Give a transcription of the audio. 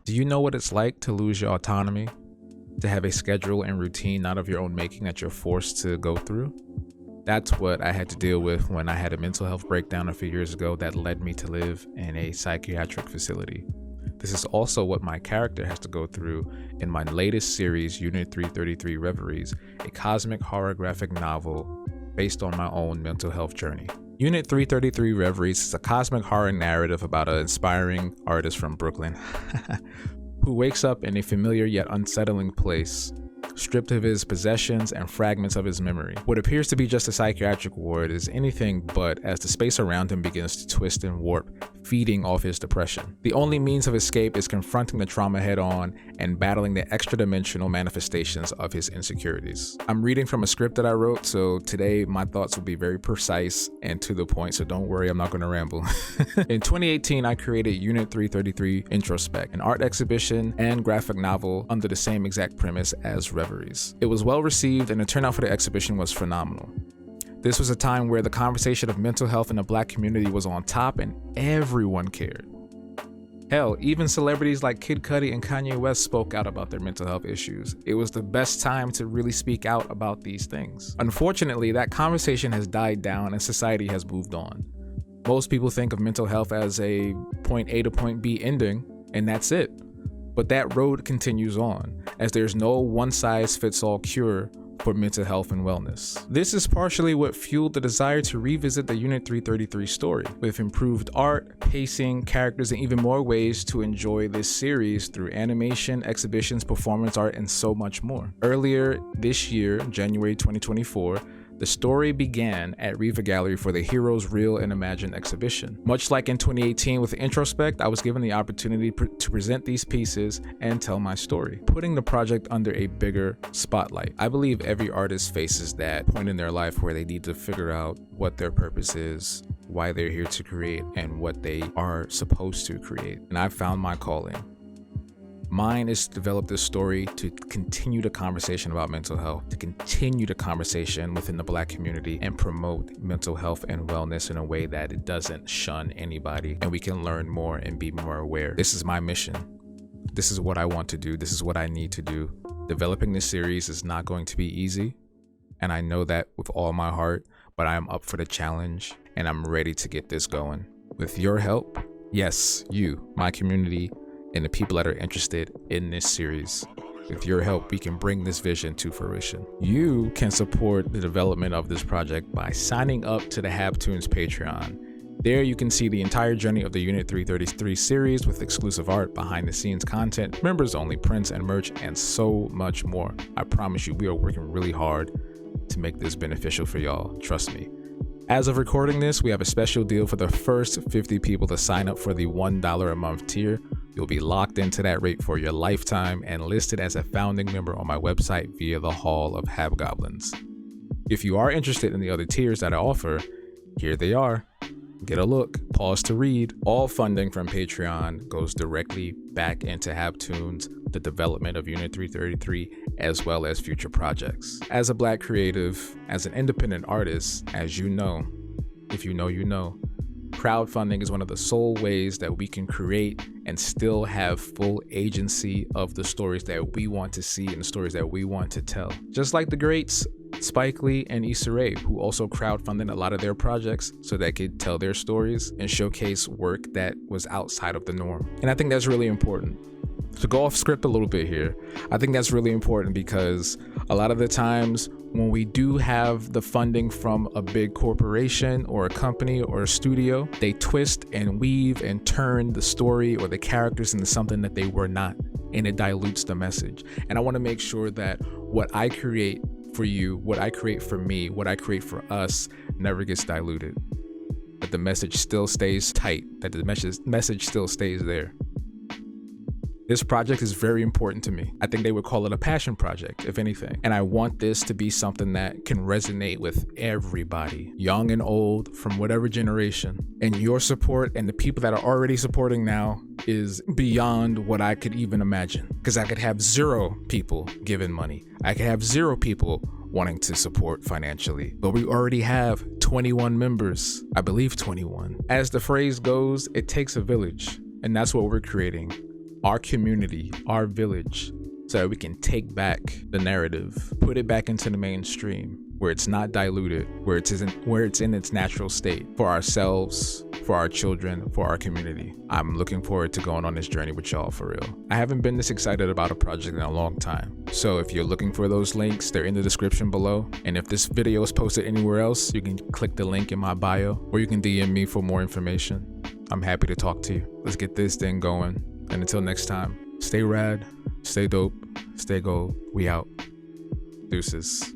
Do you know what it's like to lose your autonomy? To have a schedule and routine not of your own making that you're forced to go through? That's what I had to deal with when I had a mental health breakdown a few years ago that led me to live in a psychiatric facility. This is also what my character has to go through in my latest series, Unit 333 Reveries, a cosmic horror graphic novel based on my own mental health journey. Unit 333 Reveries is a cosmic horror narrative about an inspiring artist from Brooklyn who wakes up in a familiar yet unsettling place, stripped of his possessions and fragments of his memory. What appears to be just a psychiatric ward is anything but as the space around him begins to twist and warp, feeding off his depression. The only means of escape is confronting the trauma head on and battling the extra-dimensional manifestations of his insecurities. I'm reading from a script that I wrote, so today my thoughts will be very precise and to the point, so don't worry, I'm not going to ramble. In 2018, I created Unit 333 Introspect, an art exhibition and graphic novel under the same exact premise as Reveries. It was well received and the turnout for the exhibition was phenomenal. This was a time where the conversation of mental health in the Black community was on top and everyone cared. Hell, even celebrities like Kid Cudi and Kanye West spoke out about their mental health issues. It was the best time to really speak out about these things. Unfortunately, that conversation has died down and society has moved on. Most people think of mental health as a point A to point B ending, and that's it. But that road continues on, as there's no one-size-fits-all cure for mental health and wellness. This is partially what fueled the desire to revisit the Unit 333 story, with improved art, pacing, characters, and even more ways to enjoy this series through animation, exhibitions, performance art, and so much more. Earlier this year, January 2024, the story began at Riva Gallery for the Heroes Real and Imagined exhibition. Much like in 2018 with Introspect, I was given the opportunity to present these pieces and tell my story, putting the project under a bigger spotlight. I believe every artist faces that point in their life where they need to figure out what their purpose is, why they're here to create, and what they are supposed to create. And I found my calling. Mine is to develop this story to continue the conversation about mental health, to continue the conversation within the Black community and promote mental health and wellness in a way that it doesn't shun anybody and we can learn more and be more aware. This is my mission. This is what I want to do. This is what I need to do. Developing this series is not going to be easy, and I know that with all my heart, but I am up for the challenge and I'm ready to get this going. With your help, yes, you, my community, and the people that are interested in this series. With your help, we can bring this vision to fruition. You can support the development of this project by signing up to the Habtoons Patreon. There you can see the entire journey of the Unit 333 series with exclusive art, behind the scenes content, members only prints and merch, and so much more. I promise you, we are working really hard to make this beneficial for y'all. Trust me. As of recording this, we have a special deal for the first 50 people to sign up for the $1 a month tier. You'll be locked into that rate for your lifetime and listed as a founding member on my website via the Hall of Habgoblins. If you are interested in the other tiers that I offer, here they are. Get a look, pause to read. All funding from Patreon goes directly back into Habtoons, the development of Unit 333, as well as future projects. As a Black creative, as an independent artist, as you know, if you know, you know, crowdfunding is one of the sole ways that we can create and still have full agency of the stories that we want to see and the stories that we want to tell. Just like the greats, Spike Lee and Issa Rae, who also crowdfunded a lot of their projects so they could tell their stories and showcase work that was outside of the norm. And I think that's really important. To go off script a little bit here, I think that's really important because a lot of the times when we do have the funding from a big corporation or a company or a studio, they twist and weave and turn the story or the characters into something that they were not, and it dilutes the message. And I want to make sure that what I create for you, what I create for me, what I create for us never gets diluted, that the message still stays tight, that the message still stays there. This project is very important to me. I think they would call it a passion project, if anything. And I want this to be something that can resonate with everybody, young and old, from whatever generation. And your support and the people that are already supporting now is beyond what I could even imagine. Because I could have 0 people giving money. I could have 0 people wanting to support financially. But we already have 21 members. I believe 21. As the phrase goes, it takes a village. And that's what we're creating. our community, our village, so that we can take back the narrative, put it back into the mainstream, where it's not diluted, where it's in its natural state, for ourselves, for our children, for our community. I'm looking forward to going on this journey with y'all, for real. I haven't been this excited about a project in a long time. So if you're looking for those links, they're in the description below. And if this video is posted anywhere else, you can click the link in my bio, or you can DM me for more information. I'm happy to talk to you. Let's get this thing going. And until next time, stay rad, stay dope, stay gold. We out. Deuces.